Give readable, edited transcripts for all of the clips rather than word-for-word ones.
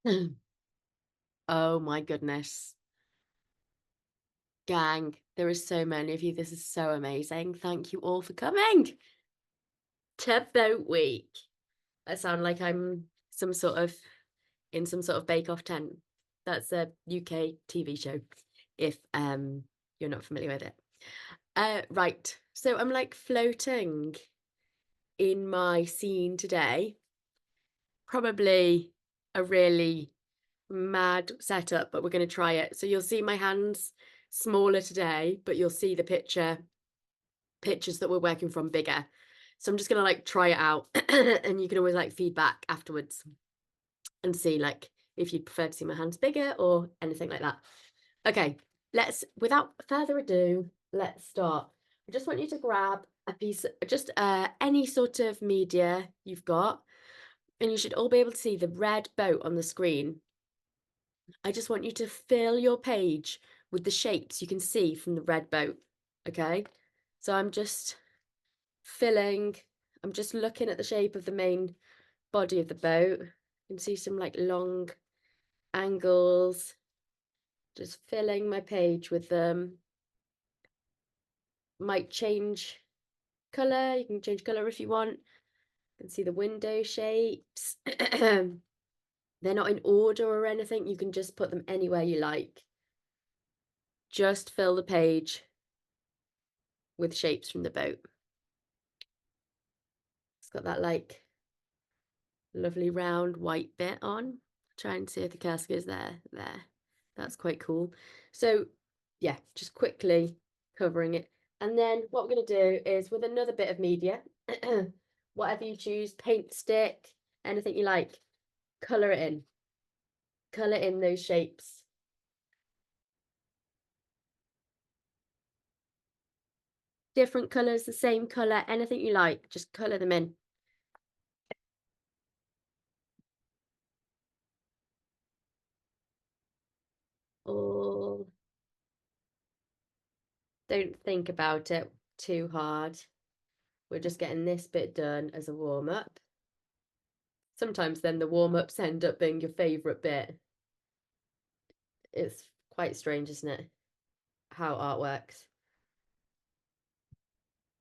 Oh my goodness. Gang, there are so many of you. This is so amazing. Thank you all for coming to Boat Week. I sound like I'm some sort of in some sort of bake-off tent. That's a UK TV show, if you're not familiar with it. Right. So I'm like floating in my scene today. Probably a really mad setup, but we're going to try it. So you'll see my hands smaller today, but you'll see the pictures that we're working from bigger. So I'm just gonna like try it out and you can always like feedback afterwards and see like if you'd prefer to see my hands bigger or anything like that. Okay, without further ado, let's start. I just want you to grab a piece, just any sort of media you've got, and you should all be able to see the red boat on the screen. I just want you to fill your page with the shapes you can see from the red boat, okay? So filling, I'm just looking at the shape of the main body of the boat. You can see some like long angles, just filling my page with them. Might change colour, you can change colour if you want. You can see the window shapes. They're not in order or anything, you can just put them anywhere you like. Just fill the page with shapes from the boat. It's got that like lovely round white bit on. Try and see if the casket is there. There. That's quite cool. So yeah, just quickly covering it. And then what we're going to do is with another bit of media, whatever you choose, paint stick, anything you like, colour it in. Colour in those shapes. Different colours, the same colour, anything you like, just colour them in. All. Don't think about it too hard. We're just getting this bit done as a warm-up. Sometimes then the warm-ups end up being your favourite bit. It's quite strange, isn't it? How art works.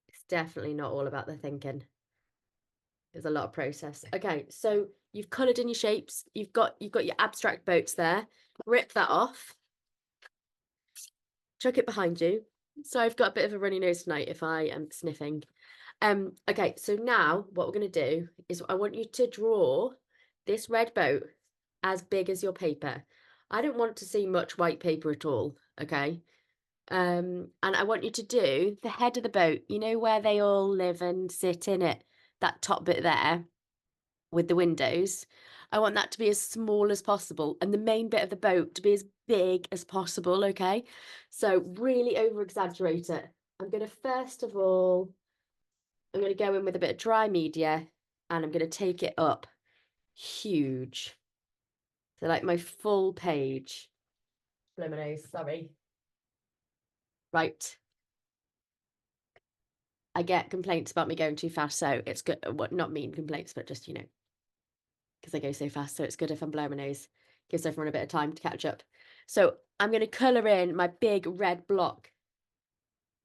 It's definitely not all about the thinking. There's a lot of process. Okay, so you've coloured in your shapes. You've got your abstract boats there. Rip that off. Chuck it behind you. So I've got a bit of a runny nose tonight if I am sniffing. Okay, so now what we're going to do is I want you to draw this red boat as big as your paper. I don't want to see much white paper at all, okay? And I want you to do the head of the boat, you know, where they all live and sit in it, that top bit there with the windows. I want that to be as small as possible and the main bit of the boat to be as big as possible, okay? So really over exaggerate it. I'm going to first of all, I'm going to go in with a bit of dry media and I'm going to take it up huge. So like my full page. Blow my nose, sorry. Right. I get complaints about me going too fast, so it's good. What, not mean complaints, but just, you know, because I go so fast. So it's good if I'm blowing my nose. Gives everyone a bit of time to catch up. So I'm going to colour in my big red block.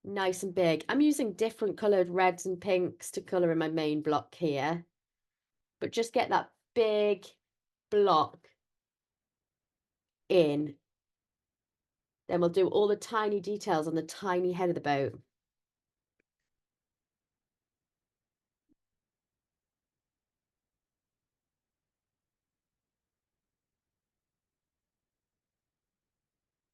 Nice and big. I'm using different coloured reds and pinks to colour in my main block here. But just get that big block in. Then we'll do all the tiny details on the tiny head of the boat.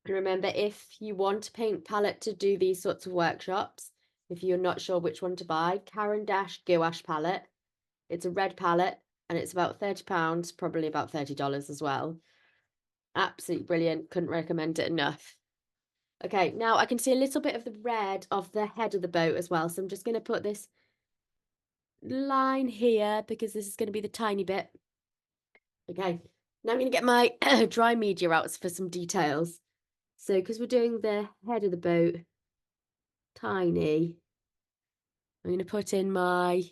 And remember, if you want a paint palette to do these sorts of workshops, if you're not sure which one to buy, Caran d'Ache Gouache palette. It's a red palette and it's about £30, probably about $30 as well. Absolutely brilliant. Couldn't recommend it enough. Okay, now I can see a little bit of the red of the head of the boat as well. So I'm just going to put this line here because this is going to be the tiny bit. Okay, now I'm going to get my dry media out for some details. So because we're doing the head of the boat tiny, I'm going to put in my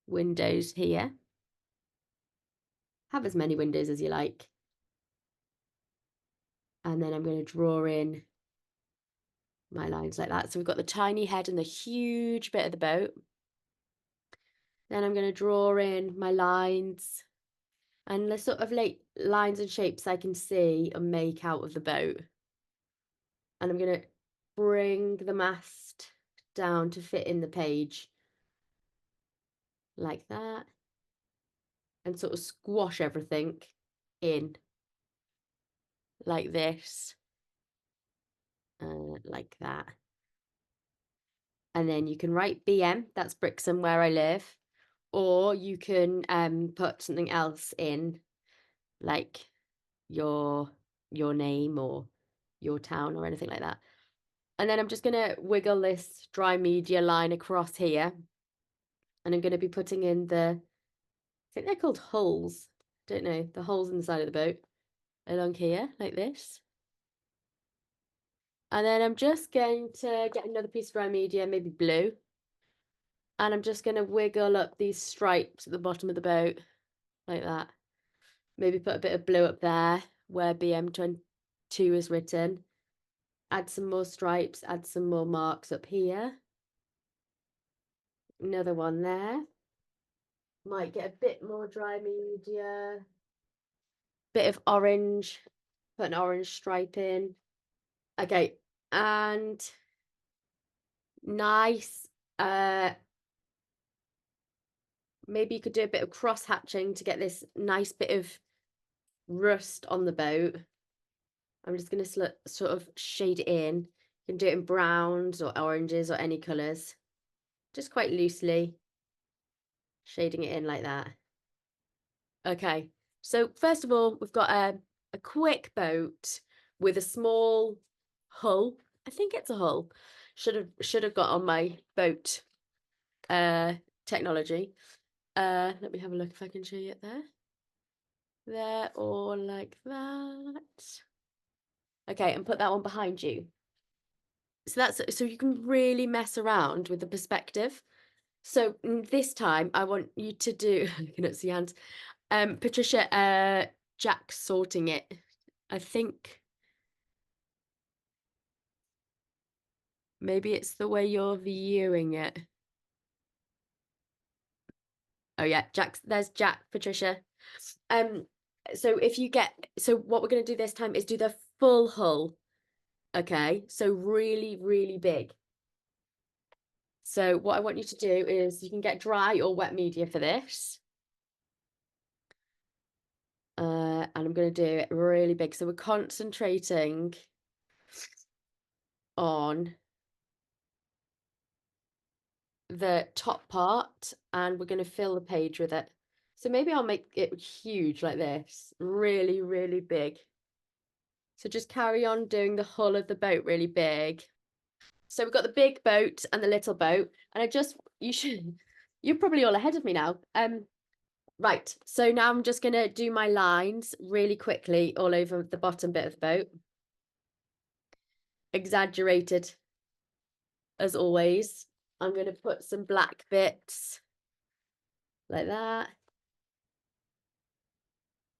windows here. have as many windows as you like. And then I'm going to draw in my lines like that. So we've got the tiny head and the huge bit of the boat. Then I'm going to draw in my lines and the sort of like lines and shapes I can see and make out of the boat. And I'm going to bring the mast down to fit in the page like that, and sort of squash everything in like this, like that. And then you can write BM, that's Brixham where I live, or you can put something else in, like your name or your town or anything like that. And then I'm just going to wiggle this dry media line across here, and I'm going to be putting in I think they're called hulls, don't know, the holes in the side of the boat along here like this. And then I'm just going to get another piece of dry media, maybe blue, and I'm just going to wiggle up these stripes at the bottom of the boat like that. Maybe put a bit of blue up there where BM22 is written. Add some more stripes, add some more marks up here. Another one there. Might get a bit more dry media. Bit of orange, put an orange stripe in. Okay, and nice. Maybe you could do a bit of cross hatching to get this nice bit of rust on the boat. I'm just going to sort of shade it in. You can do it in browns or oranges or any colours. Just quite loosely shading it in like that. Okay, so first of all, we've got a quick boat with a small hull. I think it's a hull. Should have got on my boat technology. Let me have a look if I can show you it there. There, or like that. Okay, and put that one behind you. So you can really mess around with the perspective. So this time I want you to do, I cannot see hands. Patricia, Jack's sorting it. I think maybe it's the way you're viewing it. Oh yeah, there's Jack, Patricia. So what we're gonna do this time is do the full hull. Okay, so really, really big. So what I want you to do is you can get dry or wet media for this. And I'm going to do it really big. So we're concentrating on the top part and we're going to fill the page with it. So maybe I'll make it huge like this, really, really big. So just carry on doing the hull of the boat really big. So we've got the big boat and the little boat, and you're probably all ahead of me now. Right, so now I'm just going to do my lines really quickly all over the bottom bit of the boat. Exaggerated, as always. I'm going to put some black bits like that.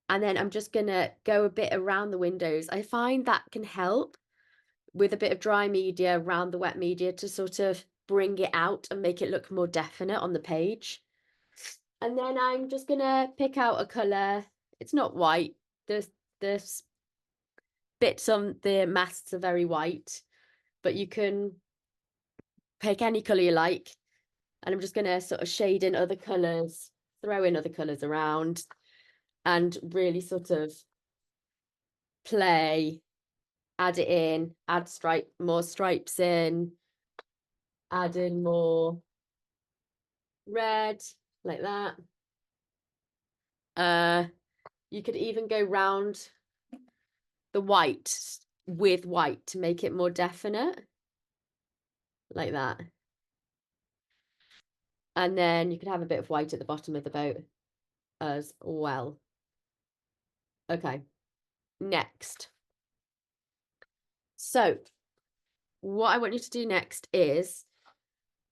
And then I'm just going to go a bit around the windows. I find that can help with a bit of dry media around the wet media to sort of bring it out and make it look more definite on the page. And then I'm just going to pick out a colour. It's not white. The bits on the masts are very white, but you can pick any colour you like. And I'm just going to sort of shade in other colours, throw in other colours around, and really sort of play, add it in, add more stripes in, add in more red, like that. You could even go round the white with white to make it more definite, like that. And then you could have a bit of white at the bottom of the boat as well. Okay, next. So what I want you to do next is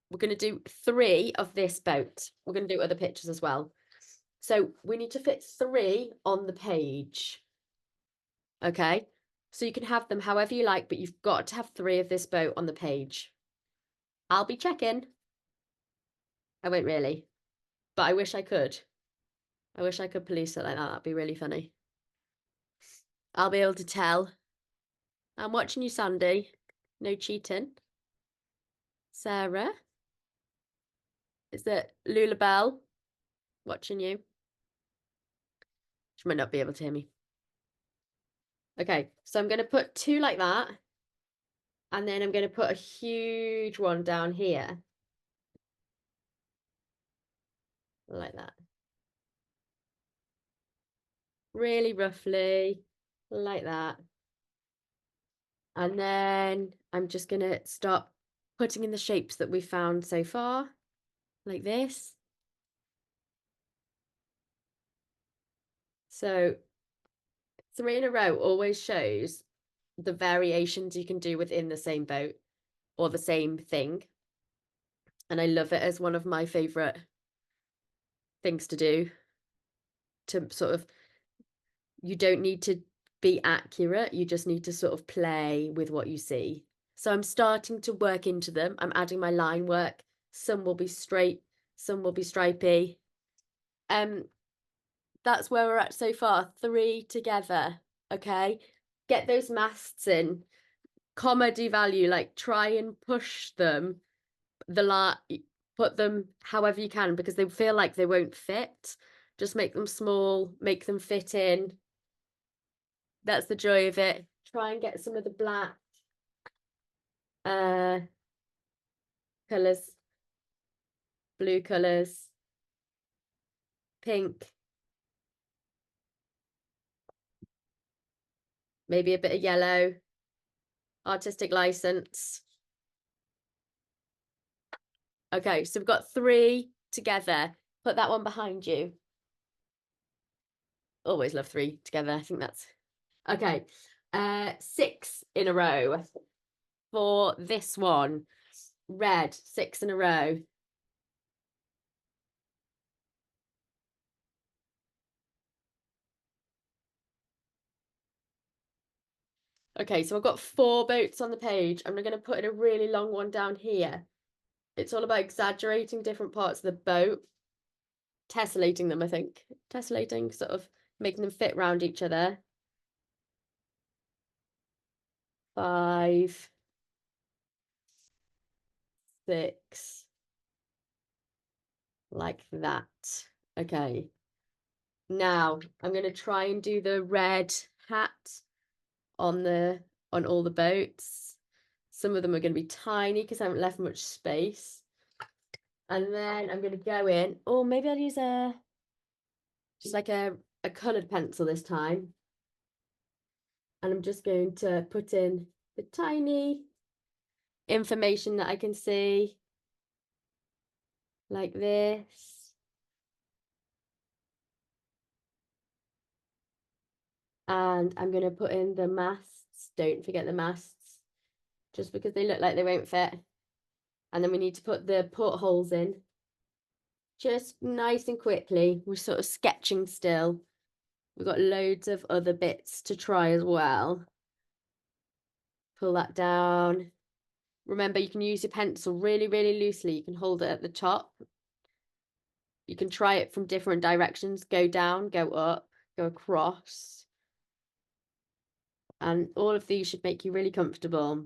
we're going to do 3 of this boat. We're going to do other pictures as well. So we need to fit 3 on the page. Okay, so you can have them however you like, but you've got to have 3 of this boat on the page. I'll be checking. I won't really, but I wish I could. I wish I could police it like that. That'd be really funny. I'll be able to tell. I'm watching you, Sandy. No cheating. Sarah. Is it Lulabelle? Watching you. She might not be able to hear me. Okay, so I'm going to put 2 like that. And then I'm going to put a huge one down here. Like that. Really roughly, like that. And then I'm just going to start putting in the shapes that we found so far, like this. So 3 in a row always shows the variations you can do within the same boat or the same thing. And I love it as one of my favorite things to do, to sort of, you don't need to be accurate, you just need to sort of play with what you see. So I'm starting to work into them. I'm adding my line work. Some will be straight, some will be stripy. That's where we're at so far. 3 together. Okay. Get those masts in. Comma devalue, like try and push them, put them however you can, because they feel like they won't fit. Just make them small, make them fit in. That's the joy of it. Try and get some of the black colours, blue colours, pink, maybe a bit of yellow, artistic license. Okay, so we've got 3 together. Put that one behind you. Always love 3 together. I think that's okay. 6 in a row for this one. Red, 6 in a row. Okay, so I've got 4 boats on the page. I'm going to put in a really long one down here. It's all about exaggerating different parts of the boat, tessellating them, I think. Tessellating, sort of making them fit around each other. 5, 6, like that. Okay. Now I'm going to try and do the red hat on all the boats. Some of them are going to be tiny because I haven't left much space. And then I'm going to go in. Oh, maybe I'll use just like a coloured pencil this time. And I'm just going to put in the tiny information that I can see, like this. And I'm going to put in the masts. Don't forget the masts, just because they look like they won't fit. And then we need to put the portholes in. Just nice and quickly. We're sort of sketching still. We've got loads of other bits to try as well. Pull that down. Remember, you can use your pencil really, really loosely. You can hold it at the top. You can try it from different directions. Go down, go up, go across. And all of these should make you really comfortable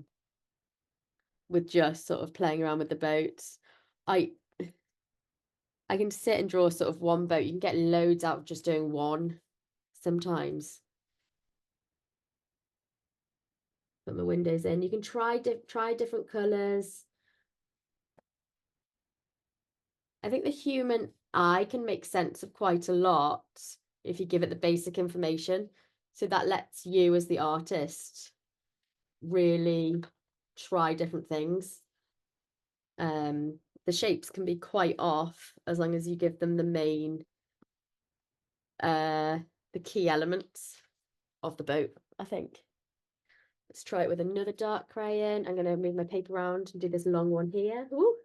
with just sort of playing around with the boats. I can sit and draw sort of one boat. You can get loads out of just doing one sometimes. Put my windows in. You can try different colours. I think the human eye can make sense of quite a lot if you give it the basic information. So that lets you as the artist really try different things. The shapes can be quite off as long as you give them the main the key elements of the boat, I think. Let's try it with another dark crayon. I'm going to move my paper around and do this long one here. Ooh,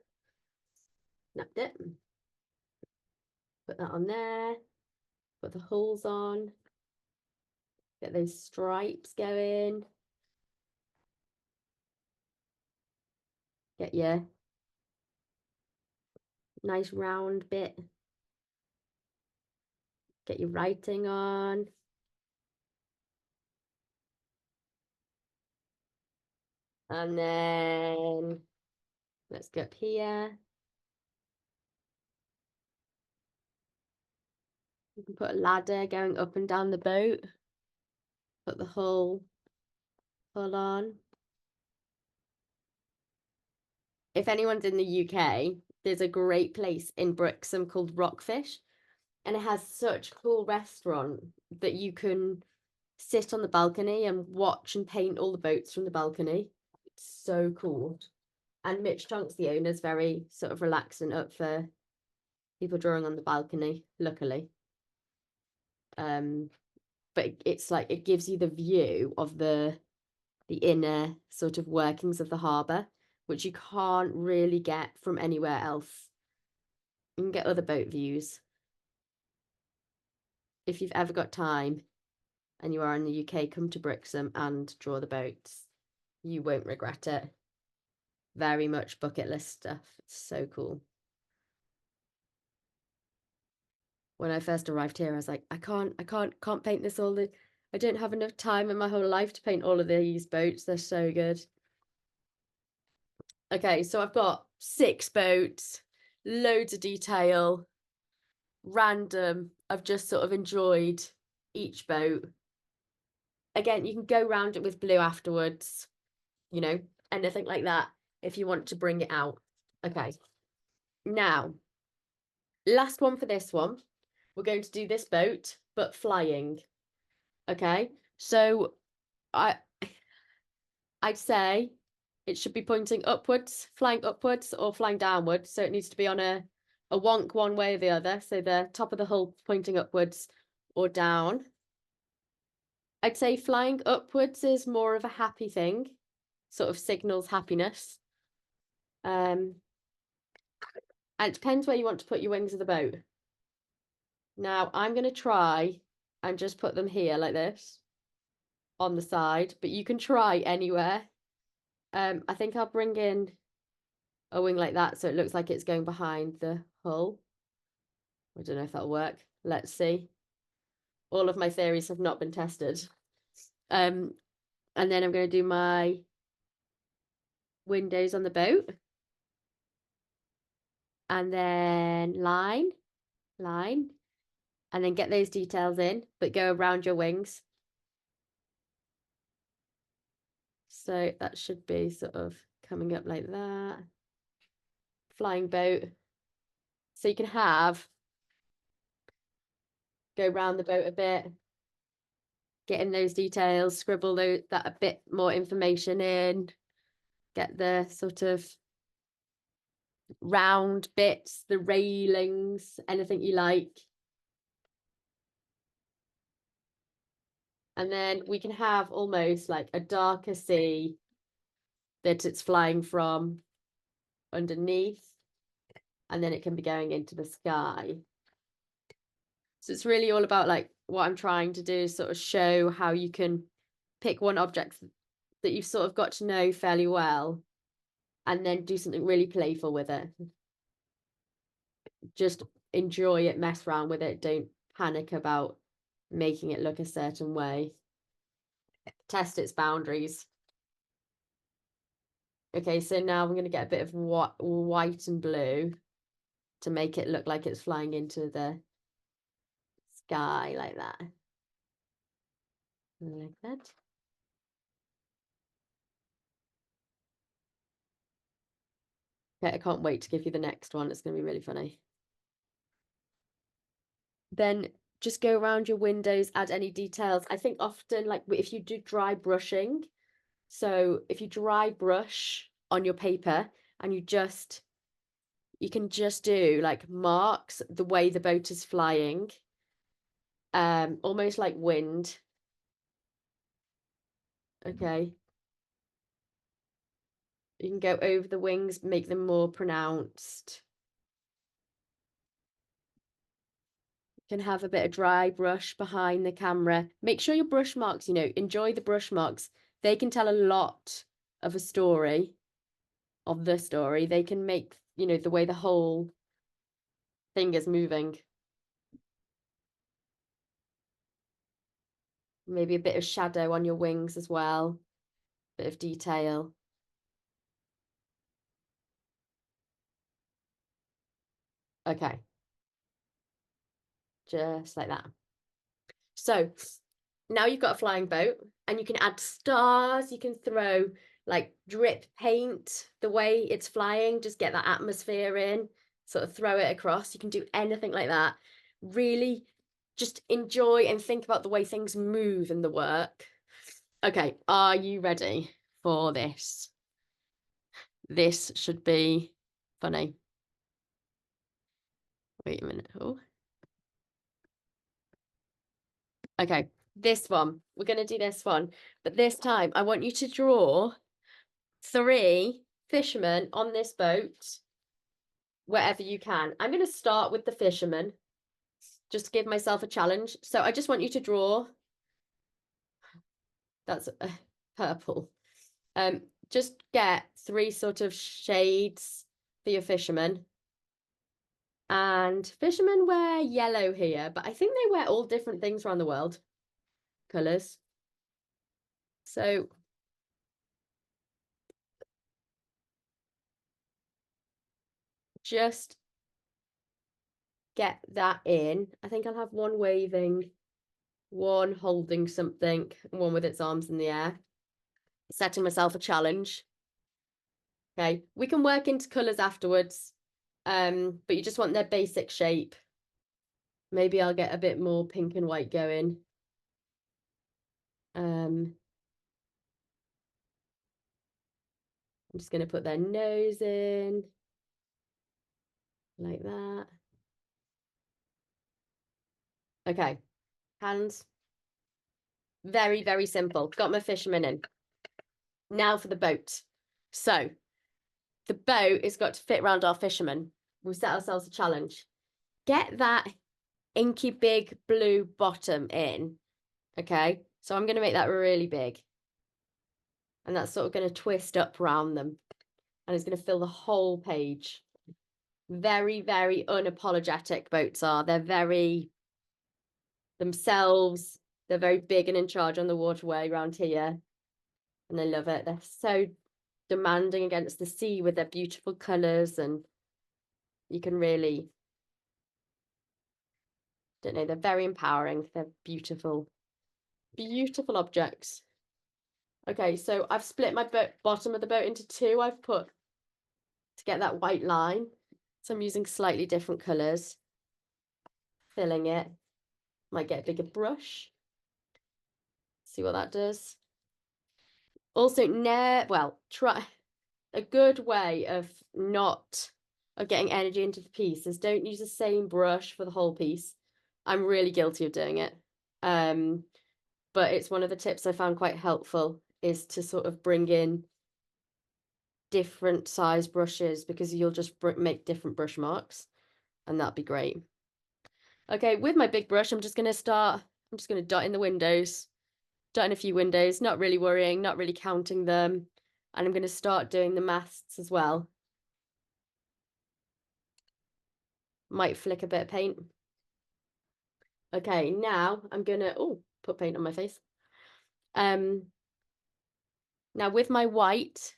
snapped it. Put that on there. Put the hulls on. Get those stripes going. Get your nice round bit. Get your writing on. And then let's go up here. You can put a ladder going up and down the boat. Put the hull on. If anyone's in the UK, there's a great place in Brixham called Rockfish, and it has such a cool restaurant that you can sit on the balcony and watch and paint all the boats from the balcony. It's so cool. And Mitch Tonks, the owner, is very sort of relaxed and up for people drawing on the balcony, luckily. But it's like it gives you the view of the inner sort of workings of the harbour, which you can't really get from anywhere else. You can get other boat views. If you've ever got time and you are in the UK, come to Brixham and draw the boats. You won't regret it. Very much bucket list stuff. It's so cool. When I first arrived here, I was like, I can't paint this all. I don't have enough time in my whole life to paint all of these boats. They're so good. Okay, so I've got 6 boats, loads of detail, random. I've just sort of enjoyed each boat. Again, you can go round it with blue afterwards, you know, anything like that if you want to bring it out. Okay, now, last one for this one. We're going to do this boat, but flying. Okay, so I'd say it should be pointing upwards, flying upwards or flying downwards. So it needs to be on a wonk one way or the other. So the top of the hull pointing upwards or down. I'd say flying upwards is more of a happy thing, sort of signals happiness. And it depends where you want to put your wings of the boat. Now I'm going to try and just put them here like this on the side, but you can try anywhere. I think I'll bring in a wing like that so it looks like it's going behind the hull. I don't know if that'll work. Let's see. All of my theories have not been tested. And then I'm going to do my windows on the boat. And then line, and then get those details in, but go around your wings. So that should be sort of coming up like that. Flying boat. So you can go around the boat a bit, get in those details, scribble that a bit more information in, get the sort of round bits, the railings, anything you like. And then we can have almost like a darker sea that it's flying from underneath, and then it can be going into the sky. So it's really all about like what I'm trying to do is sort of show how you can pick one object that you've sort of got to know fairly well and then do something really playful with it. Just enjoy it, mess around with it. Don't panic about making it look a certain way. Test its boundaries. Okay, so now I'm going to get a bit of white and blue to make it look like it's flying into the sky like that. Like that. Okay, I can't wait to give you the next one. It's going to be really funny. Then just go around your windows, add any details. I think often, like if you do dry brushing, so if you dry brush on your paper and you can just do like marks the way the boat is flying, almost like wind. Okay. You can go over the wings, make them more pronounced. Can have a bit of dry brush behind the camera. Make sure your brush marks, enjoy the brush marks. They can tell a lot of a story, of the story. They can make, the way the whole thing is moving. Maybe a bit of shadow on your wings as well. Bit of detail. Okay. Just like that. So now you've got a flying boat and you can add stars. You can throw like drip paint the way it's flying. Just get that atmosphere in, sort of throw it across. You can do anything like that. Really just enjoy and think about the way things move in the work. Okay, are you ready for this? This should be funny. Wait a minute. Oh. Okay, this one. We're going to do this one. But this time, I want you to draw 3 fishermen on this boat wherever you can. I'm going to start with the fisherman, just to give myself a challenge. So I just want you to draw. That's purple. Just get 3 sort of shades for your fisherman. And fishermen wear yellow here, but I think they wear all different things around the world, colours. So just get that in. I think I'll have one waving, one holding something, one with its arms in the air. Setting myself a challenge. Okay, we can work into colours afterwards, but you just want their basic shape. Maybe I'll get a bit more pink and white going. I'm just going to put their nose in, like that. Okay, hands. Very, very simple. Got my fisherman in. Now for the boat. So the boat has got to fit around our fisherman. We've set ourselves a challenge. Get that inky big blue bottom in. Okay, so I'm going to make that really big. And that's sort of going to twist up around them. And it's going to fill the whole page. Very, very unapologetic boats are. They're very themselves. They're very big and in charge on the waterway around here. And I love it. They're so demanding against the sea with their beautiful colours, and you can really, don't know, they're very empowering. They're beautiful, beautiful objects. Okay, so I've split my bottom of the boat into 2. I've put to get that white line. So I'm using slightly different colours, filling it. Might get a bigger brush. See what that does. Also, try a good way of getting energy into the piece is don't use the same brush for the whole piece. I'm really guilty of doing it. But it's one of the tips I found quite helpful is to sort of bring in different size brushes, because you'll just make different brush marks, and that'd be great. Okay, with my big brush, I'm just going to dot in the windows, dot in a few windows, not really worrying, not really counting them. And I'm going to start doing the masts as well. Might flick a bit of paint. Okay, now I'm going to, put paint on my face. Now with my white,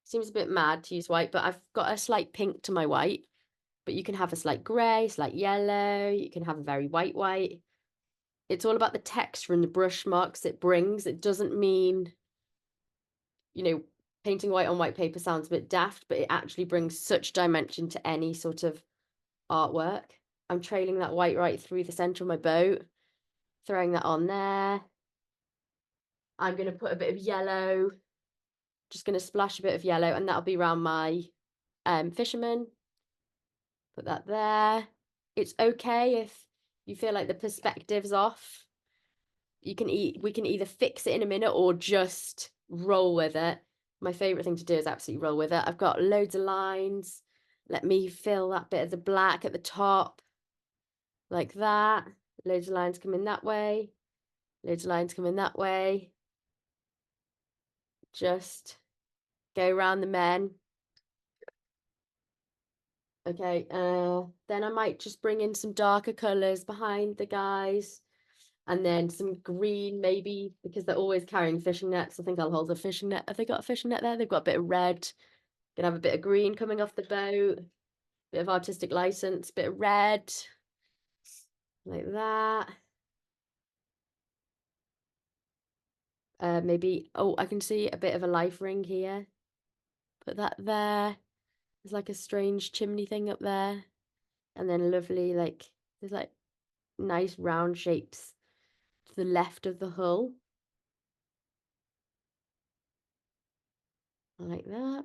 seems a bit mad to use white, but I've got a slight pink to my white. But you can have a slight grey, slight yellow, you can have a very white. It's all about the texture and the brush marks it brings. It doesn't mean, painting white on white paper sounds a bit daft, but it actually brings such dimension to any sort of artwork. I'm trailing that white right through the centre of my boat, throwing that on there. I'm going to put a bit of yellow, just going to splash a bit of yellow, and that'll be around my fisherman. Put that there. It's okay if you feel like the perspective's off. We can either fix it in a minute or just roll with it. My favorite thing to do is absolutely roll with it. I've got loads of lines. Let me fill that bit of the black at the top. like that. Loads of lines coming that way. Loads of lines coming that way. Just go around the men. Okay, then I might just bring in some darker colours behind the guys. And then some green, maybe, because they're always carrying fishing nets. I think I'll hold a fishing net. Have they got a fishing net there? They've got a bit of red. Gonna have a bit of green coming off the boat. Bit of artistic license, bit of red. Like that. Maybe, oh, I can see a bit of a life ring here. Put that there. There's like a strange chimney thing up there. And then lovely, like, there's like nice round shapes to the left of the hull. Like that.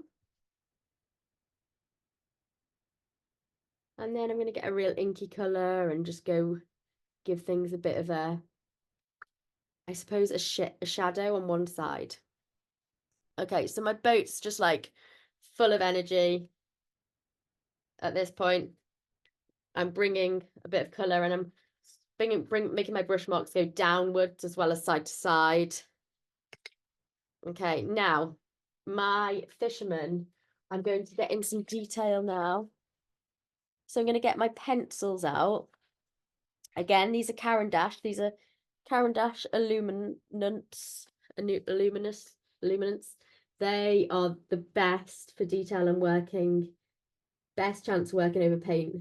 And then I'm going to get a real inky colour and just go give things a bit of a, I suppose, a shadow on one side. Okay, so my boat's just like full of energy at this point. I'm bringing a bit of colour and I'm making my brush marks go downwards as well as side to side. Okay, now my fisherman, I'm going to get in some detail now. So I'm going to get my pencils out. Again, these are Caran d'Ache. These are Caran d'Ache Illuminants. They are the best for detail and working, best chance of working over paint.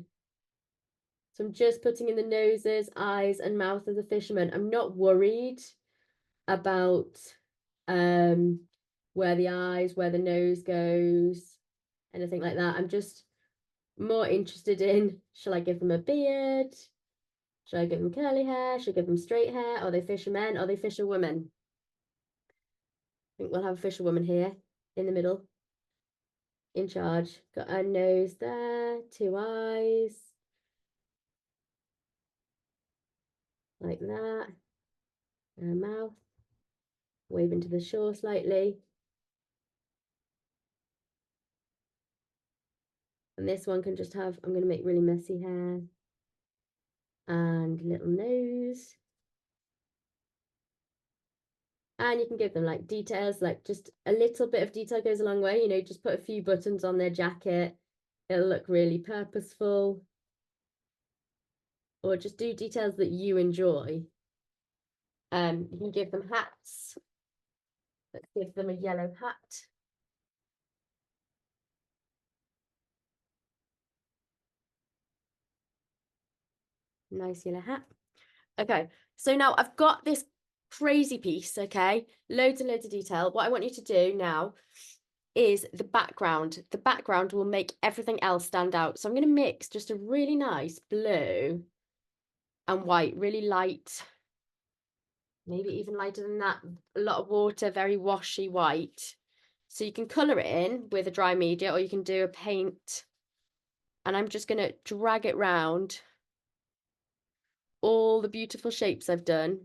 So I'm just putting in the noses, eyes, and mouth of the fisherman. I'm not worried about where the eyes, where the nose goes, anything like that. I'm just more interested in, shall I give them a beard? Should I give them curly hair? Should I give them straight hair? Are they fishermen? Are they fisherwomen? I think we'll have a fisherwoman here in the middle, in charge. Got a nose there, two eyes, like that, and a mouth, waving to the shore slightly. And this one can just have, I'm going to make really messy hair and little nose. And you can give them like details, like just a little bit of detail goes a long way, you know, just put a few buttons on their jacket. It'll look really purposeful. Or just do details that you enjoy. You can give them hats. Let's give them a yellow hat. Nice yellow hat. Okay, so now I've got this crazy piece, okay? Loads and loads of detail. What I want you to do now is the background. The background will make everything else stand out. So I'm going to mix just a really nice blue and white, really light, maybe even lighter than that. A lot of water, very washy white. So you can colour it in with a dry media or you can do a paint. And I'm just going to drag it round all the beautiful shapes I've done.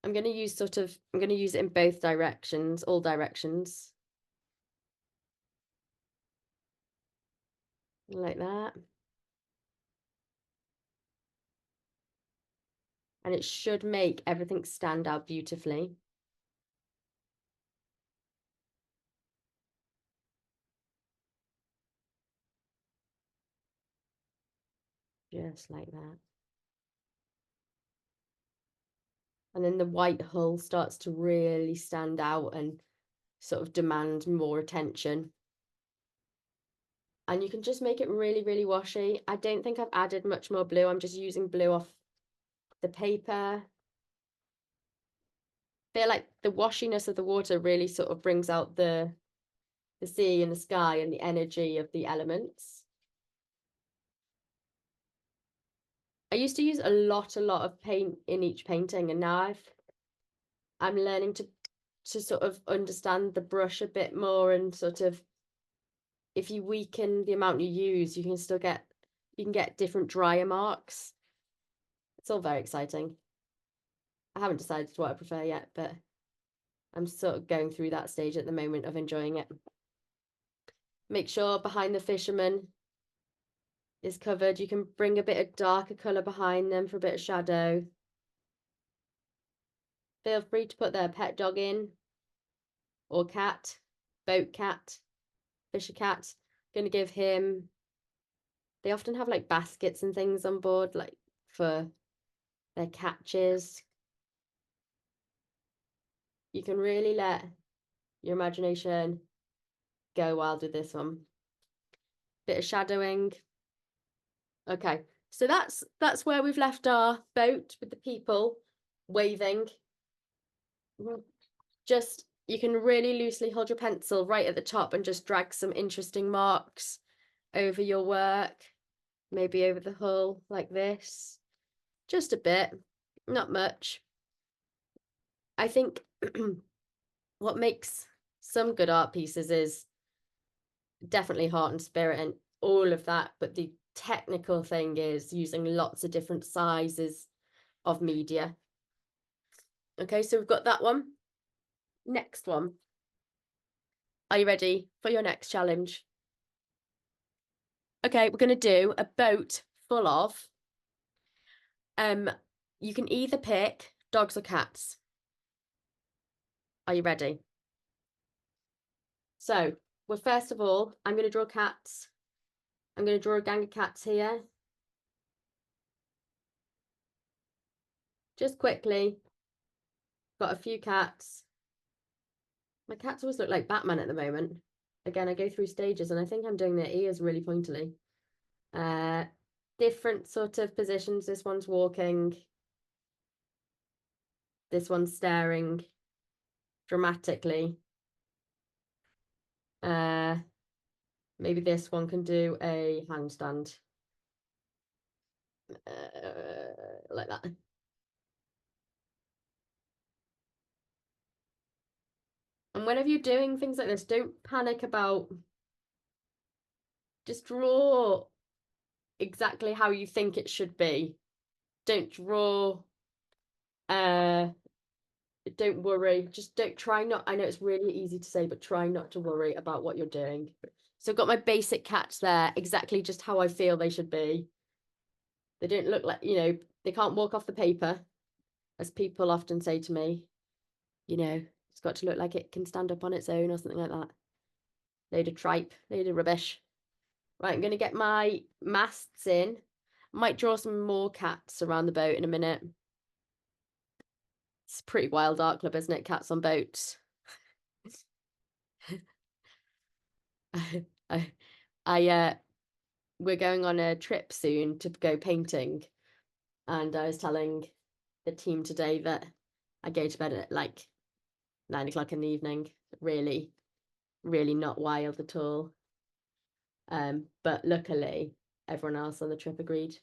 I'm going to use it in both directions, all directions. Like that. And it should make everything stand out beautifully. Just like that. And then the white hull starts to really stand out and sort of demand more attention. And you can just make it really, really washy. I don't think I've added much more blue. I'm just using blue off the paper. I feel like the washiness of the water really sort of brings out the sea and the sky and the energy of the elements. I used to use a lot of paint in each painting, and now I'm learning to sort of understand the brush a bit more, and sort of if you weaken the amount you use, you can get different drier marks. It's all very exciting. I haven't decided what I prefer yet, but I'm sort of going through that stage at the moment of enjoying it. Make sure behind the fisherman is covered. You can bring a bit of darker colour behind them for a bit of shadow. Feel free to put their pet dog in, or cat, boat cat, fisher cat. Gonna give him, they often have like baskets and things on board, like for their catches. You can really let your imagination go wild with this one. Bit of shadowing. Okay, so that's where we've left our boat with the people waving. Just, you can really loosely hold your pencil right at the top and just drag some interesting marks over your work, maybe over the hull like this. Just a bit, not much. I think what makes some good art pieces is definitely heart and spirit and all of that, but the technical thing is using lots of different sizes of media. Okay, so we've got that one. Next one. Are you ready for your next challenge? Okay, we're going to do a boat full of, you can either pick dogs or cats. Are you ready? So, well, first of all, I'm going to draw cats. I'm going to draw a gang of cats here. Just quickly. Got a few cats. My cats always look like Batman at the moment. Again, I go through stages and I think I'm doing their ears really pointily. Different sort of positions. This one's walking. This one's staring dramatically. Maybe this one can do a handstand. Like that. And whenever you're doing things like this, don't panic about, just draw exactly how you think it should be. Don't draw, don't worry. Just don't, try not, I know it's really easy to say, but try not to worry about what you're doing. So I've got my basic cats there, exactly just how I feel they should be. They don't look like, they can't walk off the paper, as people often say to me. It's got to look like it can stand up on its own or something like that. Load of tripe, load of rubbish. Right, I'm going to get my masts in. Might draw some more cats around the boat in a minute. It's a pretty wild art club, isn't it? Cats on boats. We're going on a trip soon to go painting, and I was telling the team today that I go to bed at like 9 o'clock in the evening. Really, really not wild at all. But luckily, everyone else on the trip agreed.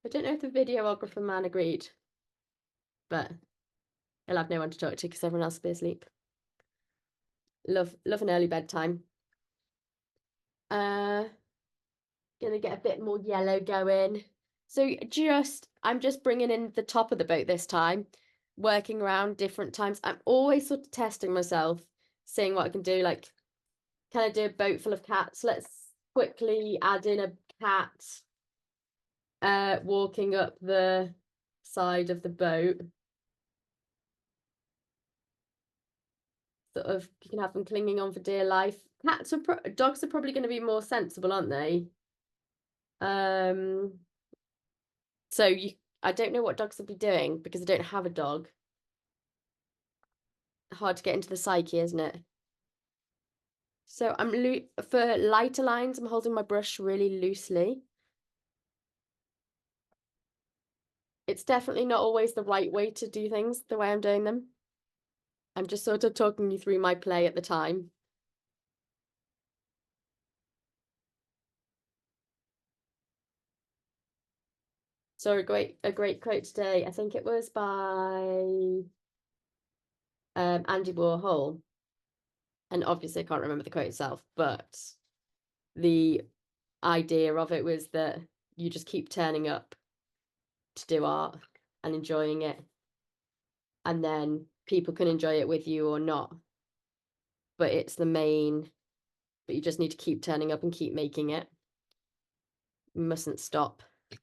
I don't know if the videographer man agreed, but he'll have no one to talk to because everyone else will be asleep. Love an early bedtime. Gonna get a bit more yellow going. So I'm just bringing in the top of the boat this time, working around different times. I'm always sort of testing myself, seeing what I can do. Like, can I do a boat full of cats? Let's quickly add in a cat walking up the side of the boat. Sort of, you can have them clinging on for dear life. Dogs are probably going to be more sensible, aren't they? So I don't know what dogs will be doing because I don't have a dog. Hard to get into the psyche, isn't it? So for lighter lines, I'm holding my brush really loosely. It's definitely not always the right way to do things the way I'm doing them. I'm just sort of talking you through my play at the time. So a great quote today. I think it was by Andy Warhol. And obviously I can't remember the quote itself, but the idea of it was that you just keep turning up to do art and enjoying it. And then people can enjoy it with you or not. But you just need to keep turning up and keep making it. You mustn't stop. It's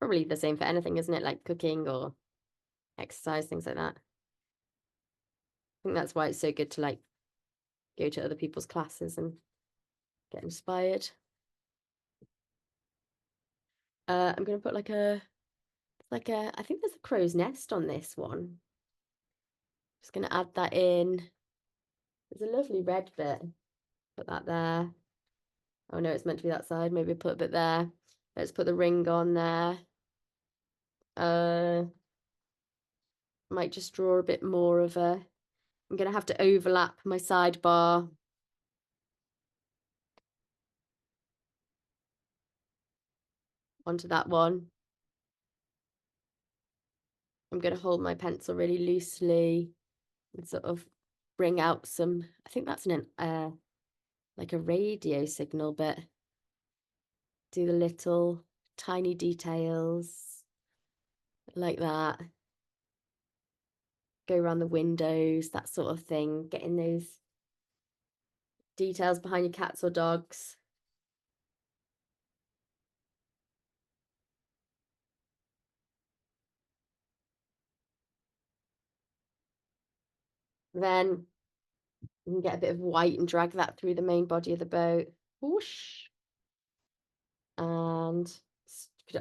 probably the same for anything, isn't it? Like cooking or exercise, things like that. I think that's why it's so good to like go to other people's classes and get inspired. I'm gonna put I think there's a crow's nest on this one. Just gonna add that in. There's a lovely red bit. Put that there. Oh no, it's meant to be that side. Maybe put a bit there. Let's put the ring on there. Might just draw a bit more of a. I'm gonna have to overlap my sidebar onto that one. I'm gonna hold my pencil really loosely and sort of bring out some. I think that's an like a radio signal, but do the little tiny details like that. Go around the windows, that sort of thing, getting those details behind your cats or dogs. Then you can get a bit of white and drag that through the main body of the boat. Whoosh. And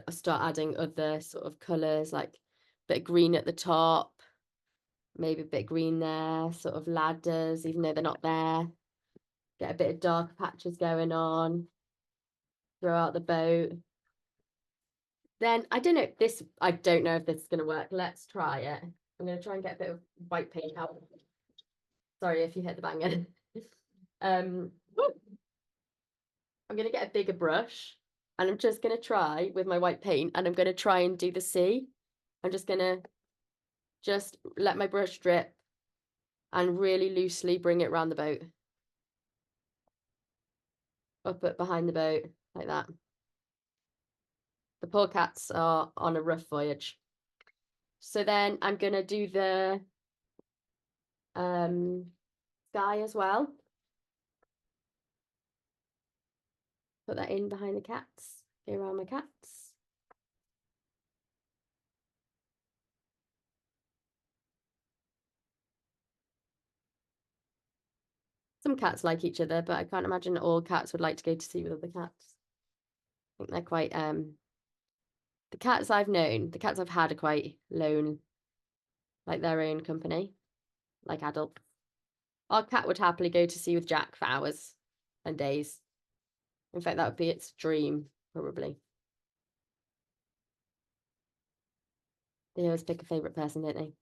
start adding other sort of colours, like a bit of green at the top, maybe a bit of green there, sort of ladders, even though they're not there. Get a bit of dark patches going on throughout the boat. Then I don't know if this is gonna work. Let's try it. I'm gonna try and get a bit of white paint out. Sorry if you hit the banger. I'm gonna get a bigger brush and I'm just gonna try with my white paint and I'm gonna try and do the sea. I'm just gonna let my brush drip and really loosely bring it around the boat. Up it behind the boat, like that. The poor cats are on a rough voyage. So then I'm gonna do the sky as well. Put that in behind the cats, go around my cats. Some cats like each other, but I can't imagine all cats would like to go to sea with other cats. I think they're quite the cats I've known, the cats I've had are quite lone, like their own company, like adults. Our cat would happily go to sea with Jack for hours and days. In fact, that would be its dream, probably. They always pick a favourite person, don't they?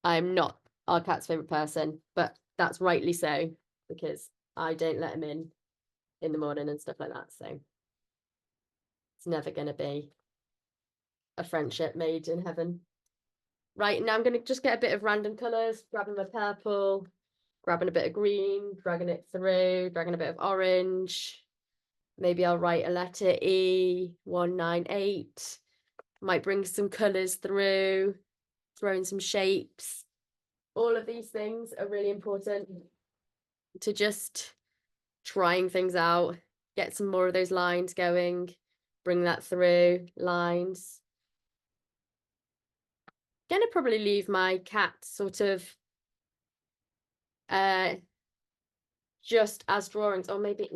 I'm not our cat's favourite person, but that's rightly so, because I don't let him in the morning and stuff like that. So it's never going to be a friendship made in heaven. Right, now I'm going to just get a bit of random colours, grabbing my purple, grabbing a bit of green, dragging it through, dragging a bit of orange. Maybe I'll write a letter E, 198. Might bring some colours through, throw in some shapes. All of these things are really important to just trying things out, get some more of those lines going, bring that through, lines. Gonna probably leave my cat sort of just as drawings, or maybe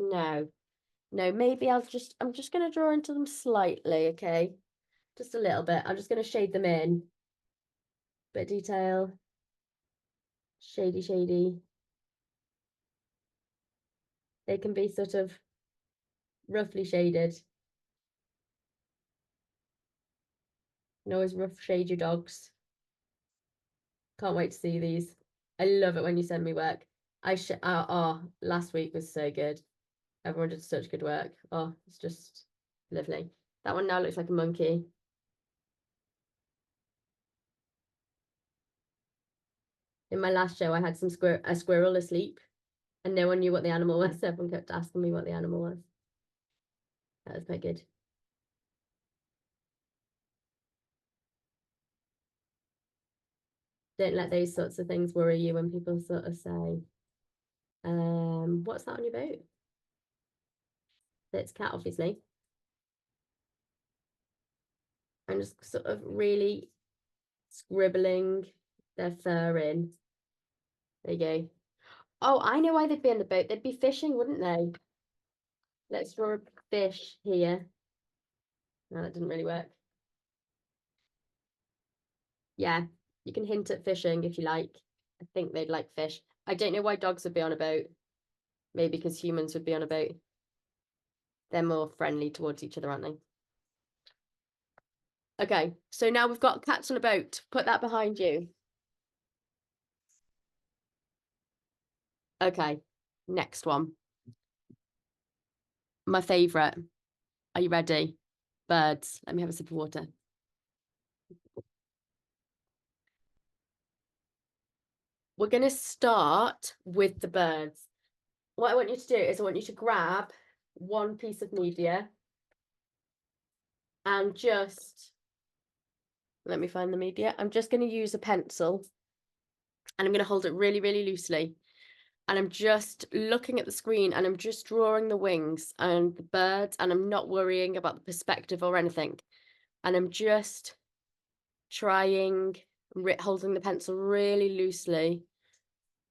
maybe I'm just gonna draw into them slightly, okay, just a little bit. I'm just gonna shade them in, bit of detail, shady. They can be sort of roughly shaded. You can always rough shade your dogs. Can't wait to see these. I love it when you send me work. Last week was so good. Everyone did such good work. Oh, it's just lovely. That one now looks like a monkey. In my last show, I had a squirrel asleep, and no one knew what the animal was. Everyone kept asking me what the animal was. That was quite good. Don't let those sorts of things worry you when people sort of say, what's that on your boat? It's a cat, obviously. I'm just sort of really scribbling their fur in. There you go. Oh, I know why they'd be on the boat. They'd be fishing, wouldn't they? Let's draw a fish here. No, that didn't really work. Yeah, you can hint at fishing if you like. I think they'd like fish. I don't know why dogs would be on a boat. Maybe because humans would be on a boat. They're more friendly towards each other, aren't they? Okay, so now we've got cats on a boat. Put that behind you. Okay, next one. My favourite. Are you ready? Birds. Let me have a sip of water. We're going to start with the birds. What I want you to do is I want you to grab one piece of media and just, let me find the media. I'm just going to use a pencil and I'm going to hold it really, really loosely. And I'm just looking at the screen and I'm just drawing the wings and the birds and I'm not worrying about the perspective or anything. And I'm just trying, holding the pencil really loosely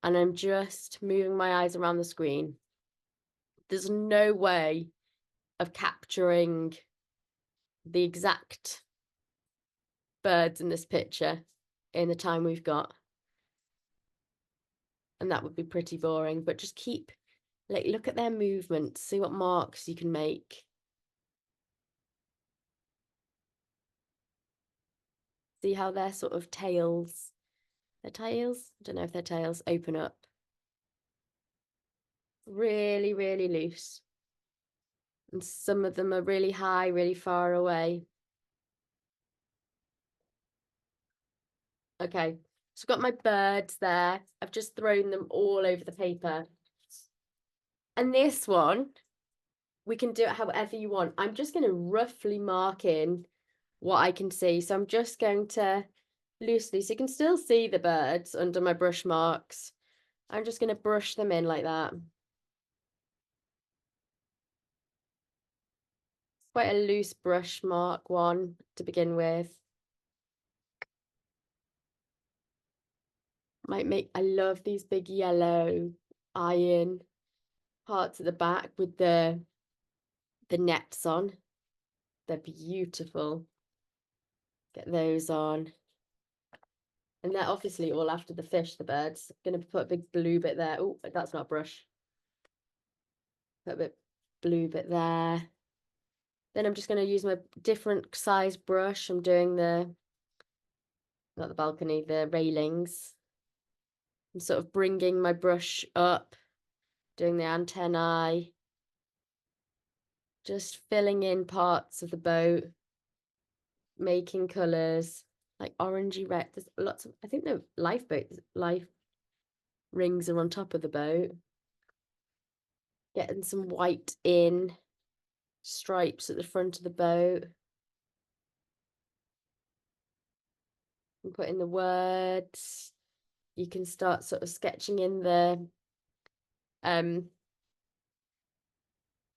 and I'm just moving my eyes around the screen. There's no way of capturing the exact birds in this picture in the time we've got. And that would be pretty boring, but just keep, like, look at their movements, see what marks you can make. See how their sort of tails, I don't know if their tails open up. Really, really loose. And some of them are really high, really far away. Okay, so I've got my birds there. I've just thrown them all over the paper. And this one, we can do it however you want. I'm just going to roughly mark in what I can see. So I'm just going to loosely, so you can still see the birds under my brush marks. I'm just going to brush them in like that. Quite a loose brush mark one to begin with. Might make, I love these big yellow iron parts at the back with the nets on. They're beautiful. Get those on. And they're obviously all after the fish, the birds. I'm going to put a big blue bit there. Oh, that's not a brush. Put a bit blue bit there. Then I'm just going to use my different size brush. I'm doing the, not the balcony, the railings. I'm sort of bringing my brush up, doing the antennae. Just filling in parts of the boat, making colours like orangey red. There's lots of, I think the lifeboats, life rings are on top of the boat. Getting some white in, stripes at the front of the boat. And put in the words. You can start sort of sketching in the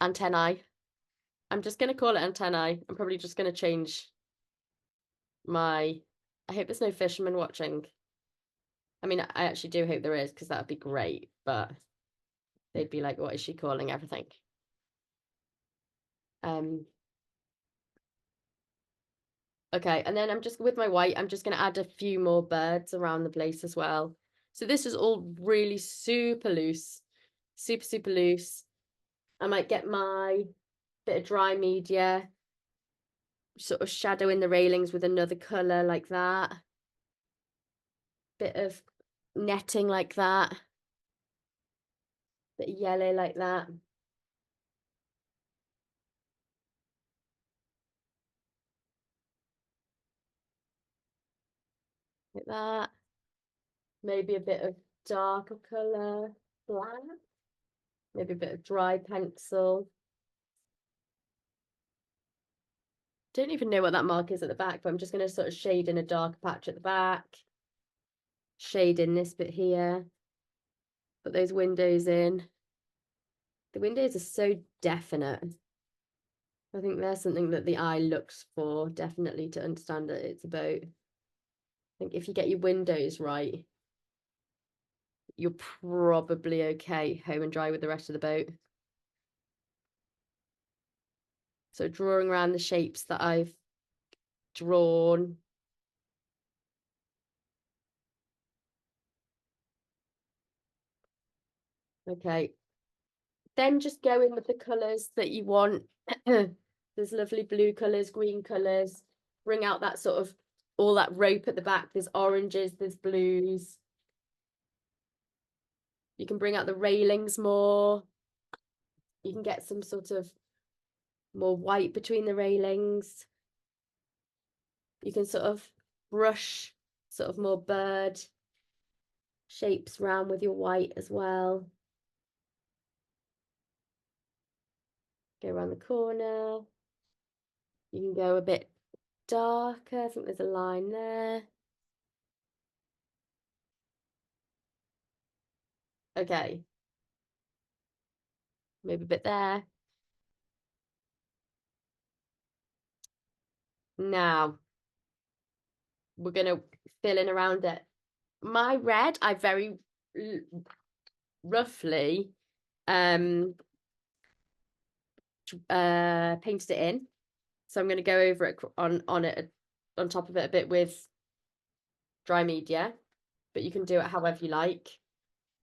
antennae. I'm just going to call it antennae. I'm probably just going to change my, I hope there's no fishermen watching. I mean, I actually do hope there is because that would be great, but they'd be like, what is she calling everything? Okay, and then I'm just, with my white, I'm just going to add a few more birds around the place as well. So this is all really super loose, super, super loose. I might get my bit of dry media, sort of shadow in the railings with another colour like that. Bit of netting like that. Bit of yellow like that. Like that. Maybe a bit of darker colour, black. Maybe a bit of dry pencil. Don't even know what that mark is at the back, but I'm just going to sort of shade in a dark patch at the back. shade in this bit here. Put those windows in. The windows are so definite. I think there's something that the eye looks for, definitely, to understand that it's a boat. I think if you get your windows right, you're probably okay home and dry with the rest of the boat. So drawing around the shapes that I've drawn. Okay. Then just go in with the colours that you want. There's lovely blue colours, green colours. Bring out that sort of, all that rope at the back. There's oranges, there's blues. You can bring out the railings more. You can get some sort of more white between the railings. You can sort of brush sort of more bird shapes around with your white as well. Go around the corner. You can go a bit darker. I think there's a line there. Okay. Maybe a bit there. Now, we're going to fill in around it. My red, I very roughly painted it in. So I'm going to go over it on top of it a bit with dry media, but you can do it however you like.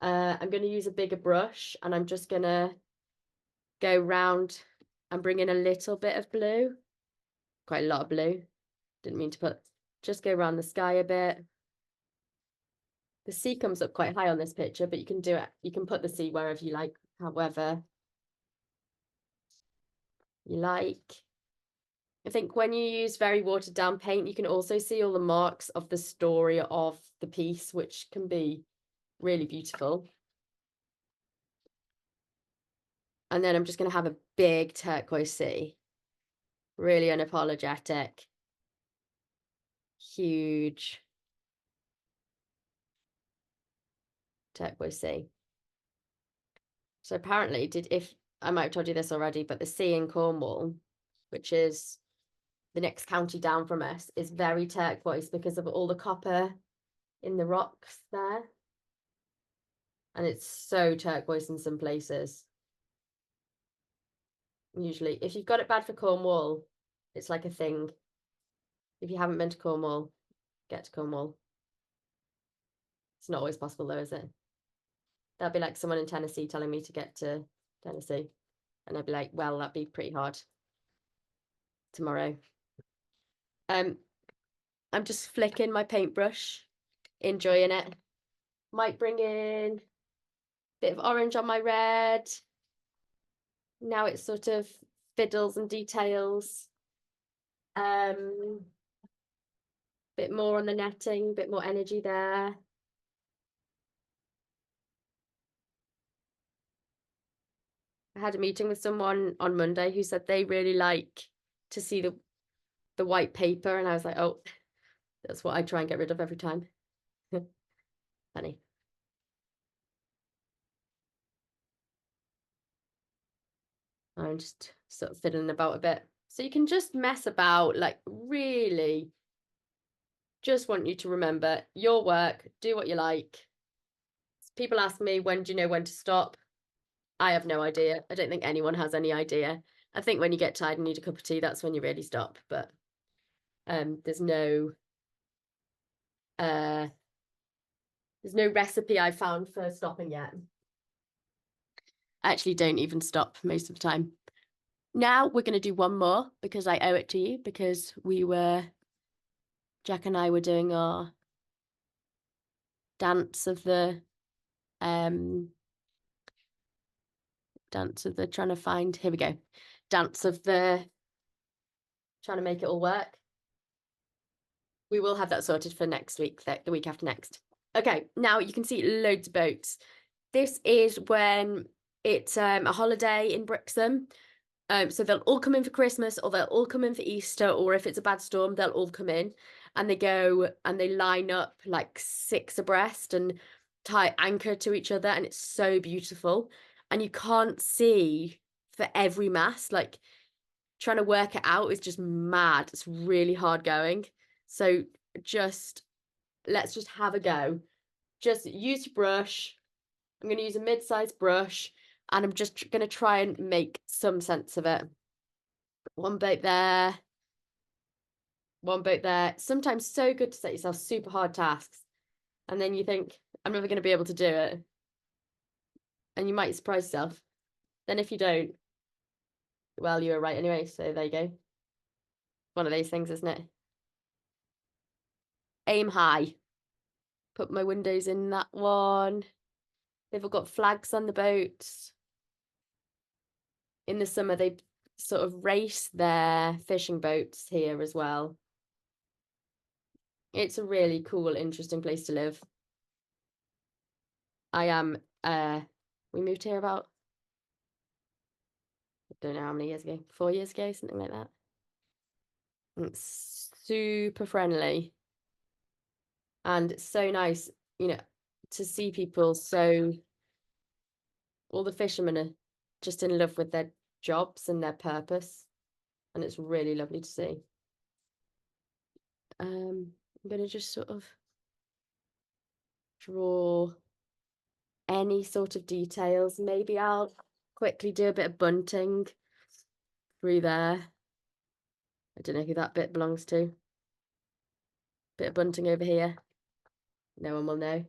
I'm going to use a bigger brush, and I'm just going to go round and bring in a little bit of blue, quite a lot of blue. Didn't mean to put, just go around the sky a bit. The sea comes up quite high on this picture, but you can do it. You can put the sea wherever you like, however you like. I think when you use very watered down paint, you can also see all the marks of the story of the piece, which can be really beautiful. And then I'm just going to have a big turquoise sea, really unapologetic, huge turquoise sea. So apparently, if I might have told you this already, but the sea in Cornwall, which is the next county down from us, is very turquoise because of all the copper in the rocks there. And it's so turquoise in some places. Usually, if you've got it bad for Cornwall, it's like a thing. If you haven't been to Cornwall, get to Cornwall. It's not always possible though, is it? That'd be like someone in Tennessee telling me to get to Tennessee. And I'd be like, well, that'd be pretty hard tomorrow. I'm just flicking my paintbrush, enjoying it. Might bring in a bit of orange on my red. Now it's sort of fiddles and details. Bit more on the netting, bit more energy there. I had a meeting with someone on Monday who said they really like to see the white paper, and I was like, oh, that's what I try and get rid of every time. Funny. I'm just sort of fiddling about a bit. So you can just mess about, like, really just want you to remember your work, do what you like. People ask me, when do you know when to stop? I have no idea. I don't think anyone has any idea. I think when you get tired and need a cup of tea, that's when you really stop. But there's no recipe I found for stopping yet. I actually don't even stop most of the time. Now we're going to do one more because I owe it to you, because Jack and I were doing our dance of the trying to find, here we go. Dance of the trying to make it all work. We will have that sorted for next week, the week after next. Okay, now you can see loads of boats. This is when it's a holiday in Brixham. So they'll all come in for Christmas, or they'll all come in for Easter, or if it's a bad storm, they'll all come in. and they go and they line up like 6 abreast and tie anchor to each other, and it's so beautiful, and you can't see for every mast, like, trying to work it out is just mad. It's really hard going. So just let's just have a go. Just use your brush. I'm going to use a mid-sized brush, and I'm just going to try and make some sense of it. One boat there, one boat there. Sometimes so good to set yourself super hard tasks, and then you think, I'm never going to be able to do it. And you might surprise yourself. Then if you don't, well, you were right anyway, so there you go. One of those things, isn't it? Aim high. Put my windows in that one. They've all got flags on the boats. In the summer, they sort of race their fishing boats here as well. It's a really cool, interesting place to live. I am, we moved here about, I don't know how many years ago, 4 years ago, something like that. It's super friendly. And it's so nice, you know, to see people. So all the fishermen are just in love with their jobs and their purpose. And it's really lovely to see. I'm going to just sort of draw any sort of details. Maybe I'll quickly do a bit of bunting through there. I don't know who that bit belongs to. Bit of bunting over here. No one will know.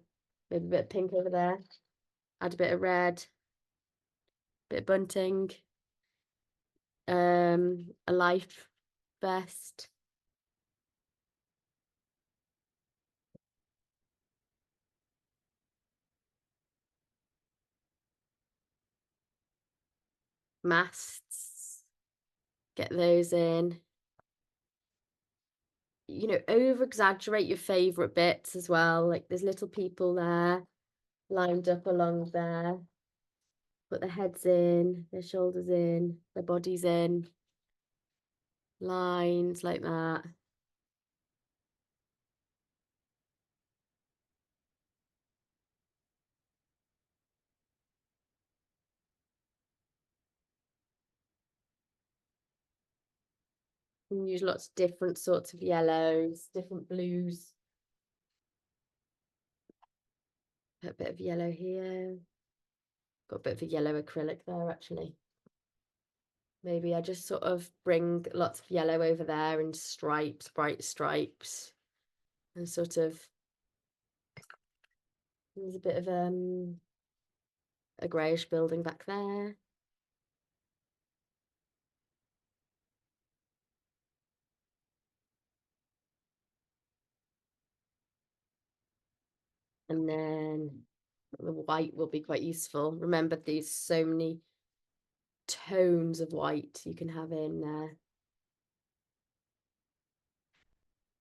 Maybe a bit of pink over there. Add a bit of red. Bit of bunting. A life vest. Masts. Get those in. You know, over exaggerate your favorite bits as well. Like there's little people there lined up along there. Put their heads in, their shoulders in, their bodies in. Lines like that. You can use lots of different sorts of yellows, different blues. Put a bit of yellow here. Got a bit of a yellow acrylic there, actually. Maybe I just sort of bring lots of yellow over there and stripes, bright stripes. And sort of, there's a bit of a greyish building back there. And then the white will be quite useful. Remember, there's so many tones of white you can have in there.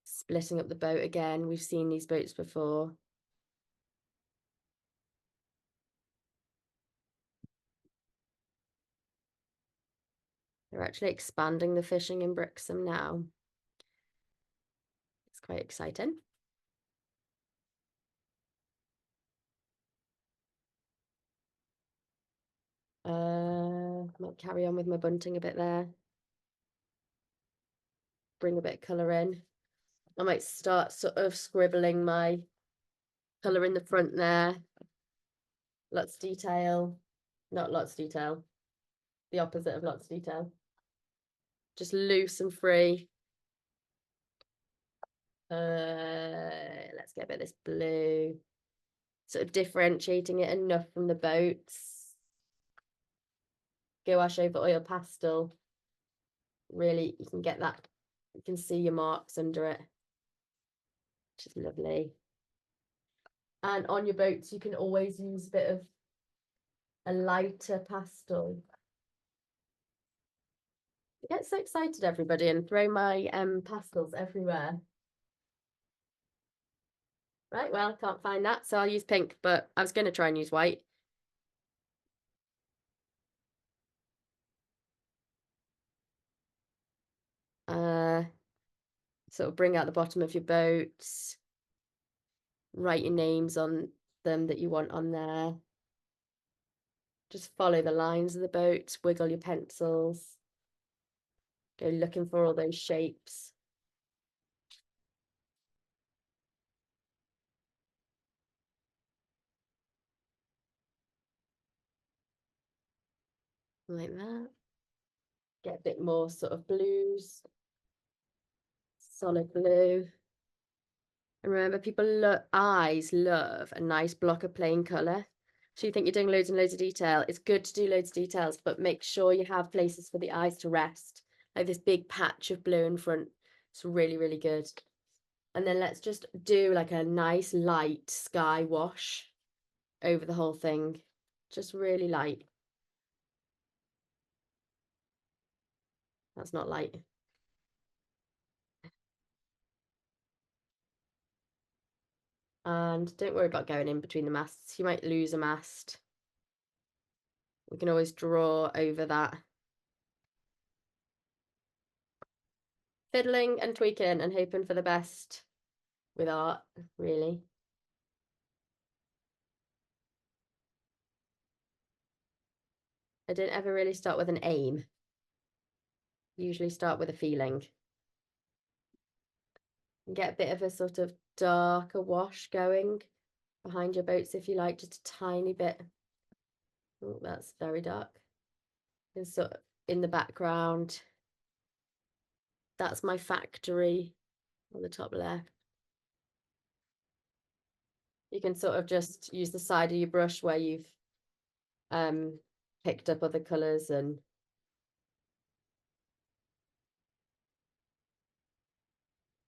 Splitting up the boat again. We've seen these boats before. They're actually expanding the fishing in Brixham now. It's quite exciting. Might carry on with my bunting a bit there. Bring a bit of colour in. I might start sort of scribbling my colour in the front there. Lots of detail. Not lots of detail. The opposite of lots of detail. Just loose and free. Let's get a bit of this blue. Sort of differentiating it enough from the boats. Gouache over oil pastel. Really, you can get that. You can see your marks under it, which is lovely. And on your boats, you can always use a bit of a lighter pastel. I get so excited, everybody, and throw my pastels everywhere. Right, well, can't find that, so I'll use pink, but I was going to try and use white. Uh, sort of bring out the bottom of your boats, write your names on them that you want on there. Just follow the lines of the boat, wiggle your pencils, go looking for all those shapes. Like that. Get a bit more sort of blues, solid blue. And remember, eyes love a nice block of plain colour. So you think you're doing loads and loads of detail. It's good to do loads of details, but make sure you have places for the eyes to rest. Like this big patch of blue in front. It's really, really good. And then let's just do like a nice light sky wash over the whole thing. Just really light. That's not light. And don't worry about going in between the masts. You might lose a mast. We can always draw over that. Fiddling and tweaking and hoping for the best with art, really. I didn't ever really start with an aim. Usually start with a feeling. And get a bit of a sort of darker wash going behind your boats if you like, just a tiny bit. Oh, that's very dark. And sort of in the background. That's my factory on the top left. You can sort of just use the side of your brush where you've picked up other colours and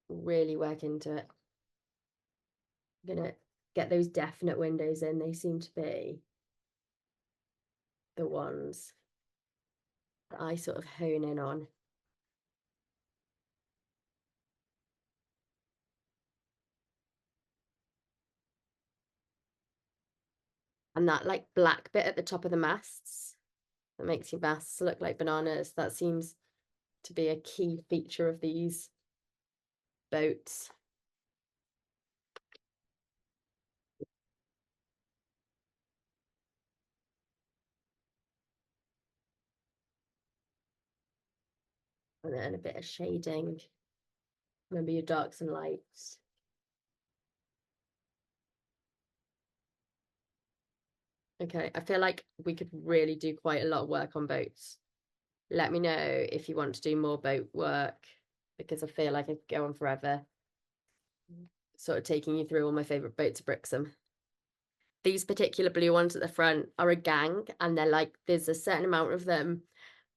really work into it. I'm gonna get those definite windows in. They seem to be the ones that I sort of hone in on. And that like black bit at the top of the masts that makes your masts look like bananas, that seems to be a key feature of these boats. And then a bit of shading. Remember your darks and lights. Okay, I feel like we could really do quite a lot of work on boats. Let me know if you want to do more boat work because I feel like I could go on forever, sort of taking you through all my favourite boats of Brixham. These particular blue ones at the front are a gang, and they're like, there's a certain amount of them,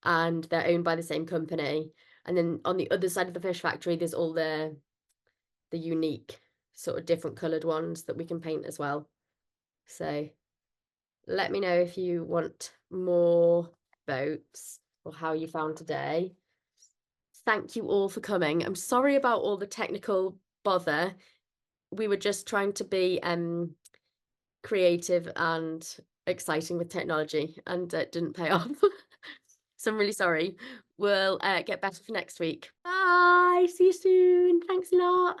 and they're owned by the same company. And then on the other side of the fish factory, there's all the unique sort of different coloured ones that we can paint as well. So let me know if you want more boats or how you found today. Thank you all for coming. I'm sorry about all the technical bother. We were just trying to be creative and exciting with technology, and it didn't pay off. So I'm really sorry. We'll get better for next week. Bye. See you soon. Thanks a lot.